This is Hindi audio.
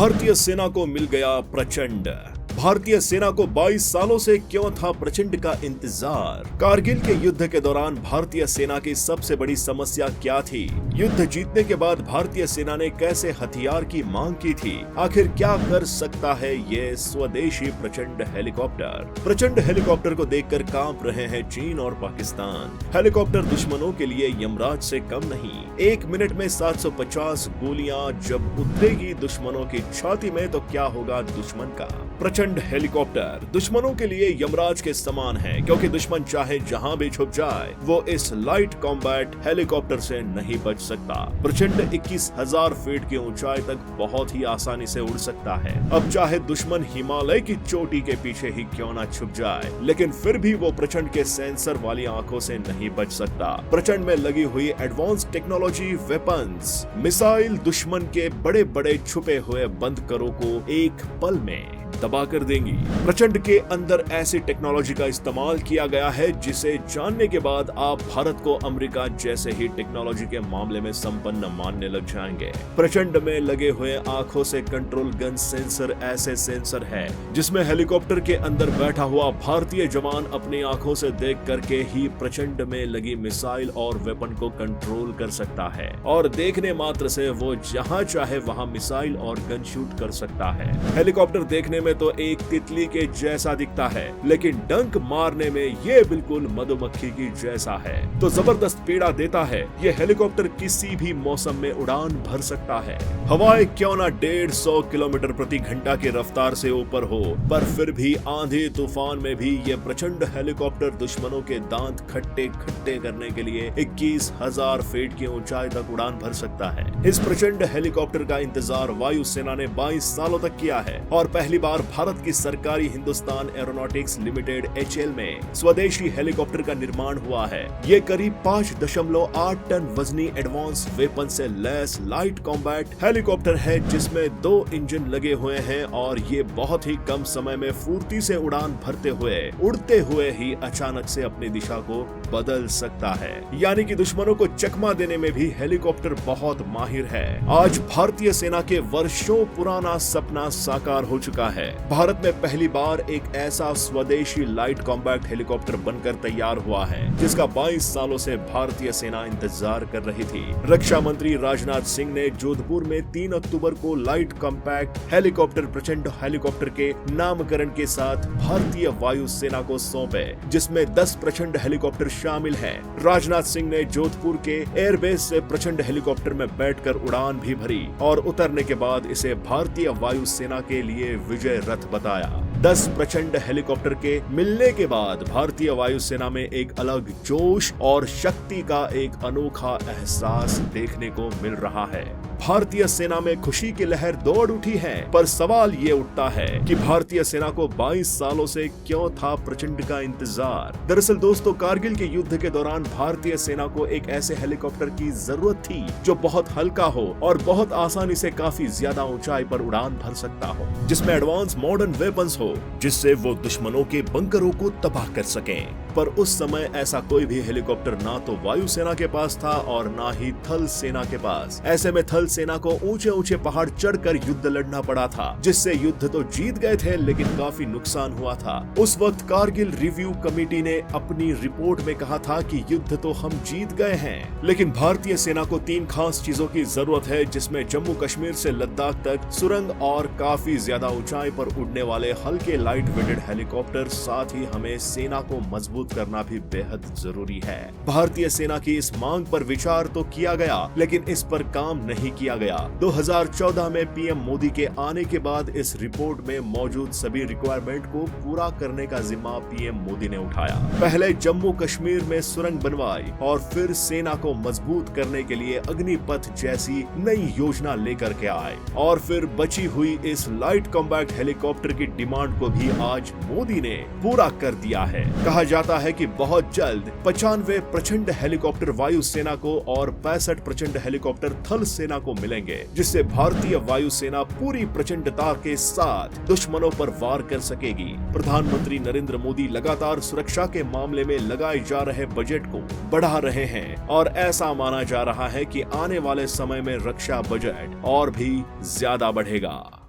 भारतीय सेना को मिल गया प्रचंड। भारतीय सेना को 22 सालों से क्यों था प्रचंड का इंतजार? कारगिल के युद्ध के दौरान भारतीय सेना की सबसे बड़ी समस्या क्या थी? युद्ध जीतने के बाद भारतीय सेना ने कैसे हथियार की मांग की थी? आखिर क्या कर सकता है ये स्वदेशी प्रचंड हेलीकॉप्टर? प्रचंड हेलीकॉप्टर को देखकर कांप रहे हैं चीन और पाकिस्तान। हेलीकॉप्टर दुश्मनों के लिए यमराज से कम नहीं। 1 मिनट में 750 गोलियां जब उतरेगी दुश्मनों की छाती में तो क्या होगा दुश्मन का? प्रचंड हेलीकॉप्टर दुश्मनों के लिए यमराज के समान है, क्योंकि दुश्मन चाहे जहां भी छुप जाए वो इस लाइट कॉम्बैट हेलीकॉप्टर से नहीं बच सकता। प्रचंड 21,000 फीट की ऊंचाई तक बहुत ही आसानी से उड़ सकता है। अब चाहे दुश्मन हिमालय की चोटी के पीछे ही क्यों ना छुप जाए, लेकिन फिर भी वो प्रचंड के सेंसर वाली आंखों से नहीं बच सकता। प्रचंड में लगी हुई एडवांस टेक्नोलॉजी वेपन्स मिसाइल दुश्मन के बड़े बड़े छुपे हुए बंदकरों को एक पल में दबा कर देंगी। प्रचंड के अंदर ऐसी टेक्नोलॉजी का इस्तेमाल किया गया है जिसे जानने के बाद आप भारत को अमेरिका जैसे ही टेक्नोलॉजी के मामले में संपन्न मानने लग जाएंगे। प्रचंड में लगे हुए आंखों से कंट्रोल गन सेंसर ऐसे सेंसर है जिसमें हेलीकॉप्टर के अंदर बैठा हुआ भारतीय जवान अपनी आंखों से देख करके ही प्रचंड में लगी मिसाइल और वेपन को कंट्रोल कर सकता है, और देखने मात्र से वो जहां चाहे वहां मिसाइल और गन शूट कर सकता है। हेलीकॉप्टर देखने में तो एक तितली के जैसा दिखता है, लेकिन डंक मारने में ये बिल्कुल मधुमक्खी की जैसा है। तो जबरदस्त पीड़ा देता है। ये हेलीकॉप्टर किसी भी मौसम में उड़ान भर सकता है। हवाएं क्यों ना 150 किलोमीटर प्रति घंटा की रफ्तार से ऊपर हो, पर फिर भी आंधी तूफान में भी ये प्रचंड हेलीकॉप्टर दुश्मनों के दांत खट्टे खट्टे करने के लिए 21,000 फीट की ऊंचाई तक उड़ान भर सकता है। इस प्रचंड हेलीकॉप्टर का इंतजार वायुसेना ने 22 सालों तक किया है, और पहली बार भारत की सरकारी हिंदुस्तान एरोनॉटिक्स लिमिटेड HAL में स्वदेशी हेलीकॉप्टर का निर्माण हुआ है। ये करीब 5.8 टन वजनी एडवांस वेपन से लैस लाइट कॉम्बैट हेलीकॉप्टर है, जिसमें 2 इंजन लगे हुए हैं, और ये बहुत ही कम समय में फुर्ती से उड़ान भरते हुए उड़ते हुए ही अचानक से अपनी दिशा को बदल सकता है। यानी कि दुश्मनों को चकमा देने में भी हेलीकॉप्टर बहुत माहिर है। आज भारतीय सेना के वर्षों पुराना सपना साकार हो चुका है। भारत में पहली बार एक ऐसा स्वदेशी लाइट कॉम्बैट हेलीकॉप्टर बनकर तैयार हुआ है जिसका 22 सालों से भारतीय सेना इंतजार कर रही थी। रक्षा मंत्री राजनाथ सिंह ने जोधपुर में 3 अक्टूबर को लाइट कॉम्पैक्ट हेलीकॉप्टर प्रचंड हेलीकॉप्टर के नामकरण के साथ भारतीय वायु सेना को सौंपे, जिसमें 10 प्रचंड हेलीकॉप्टर शामिल हैं। राजनाथ सिंह ने जोधपुर के एयरबेस से प्रचंड हेलीकॉप्टर में बैठकर उड़ान भी भरी, और उतरने के बाद इसे भारतीय वायु सेना के लिए विजय रथ बताया। 10 प्रचंड हेलीकॉप्टर के मिलने के बाद भारतीय वायुसेना में एक अलग जोश और शक्ति का एक अनोखा एहसास देखने को मिल रहा है। भारतीय सेना में खुशी की लहर दौड़ उठी है, पर सवाल ये उठता है कि भारतीय सेना को 22 सालों से क्यों था प्रचंड का इंतजार? दरअसल दोस्तों, कारगिल के युद्ध के दौरान भारतीय सेना को एक ऐसे हेलीकॉप्टर की जरूरत थी जो बहुत हल्का हो और बहुत आसानी से काफी ज्यादा ऊंचाई पर उड़ान भर सकता हो, जिसमें एडवांस मॉडर्न वेपन्स हो, जिससे वो दुश्मनों के बंकरों को तबाह कर सकें। पर उस समय ऐसा कोई भी हेलीकॉप्टर ना तो वायुसेना के पास था और ना ही थल सेना के पास। ऐसे में थल सेना को ऊंचे ऊंचे पहाड़ चढ़कर युद्ध लड़ना पड़ा था, जिससे युद्ध तो जीत गए थे लेकिन काफी नुकसान हुआ था। उस वक्त कारगिल रिव्यू कमेटी ने अपनी रिपोर्ट में कहा था कि युद्ध तो हम जीत गए हैं, लेकिन भारतीय सेना को 3 खास चीजों की जरूरत है, जिसमें जम्मू कश्मीर से लद्दाख तक सुरंग और काफी ज्यादा ऊंचाई पर उड़ने वाले हल्के लाइट वेटेड हेलीकॉप्टर। साथ ही हमें सेना को मजबूत करना भी बेहद जरूरी है। भारतीय सेना की इस मांग पर विचार तो किया गया, लेकिन इस पर काम नहीं किया गया। 2014 में पीएम मोदी के आने के बाद इस रिपोर्ट में मौजूद सभी रिक्वायरमेंट को पूरा करने का जिम्मा पीएम मोदी ने उठाया। पहले जम्मू कश्मीर में सुरंग बनवाई और फिर सेना को मजबूत करने के लिए अग्निपथ जैसी नई योजना लेकर के आए, और फिर बची हुई इस लाइट कॉम्बैट हेलीकॉप्टर की डिमांड को भी आज मोदी ने पूरा कर दिया है। कहा जाता है कि बहुत जल्द 95 प्रचंड हेलीकॉप्टर वायुसेना को और 65 प्रचंड हेलीकॉप्टर थल सेना को मिलेंगे, जिससे भारतीय वायुसेना पूरी प्रचंडता के साथ दुश्मनों पर वार कर सकेगी। प्रधानमंत्री नरेंद्र मोदी लगातार सुरक्षा के मामले में लगाए जा रहे बजट को बढ़ा रहे हैं, और ऐसा माना जा रहा है कि आने वाले समय में रक्षा बजट और भी ज्यादा बढ़ेगा।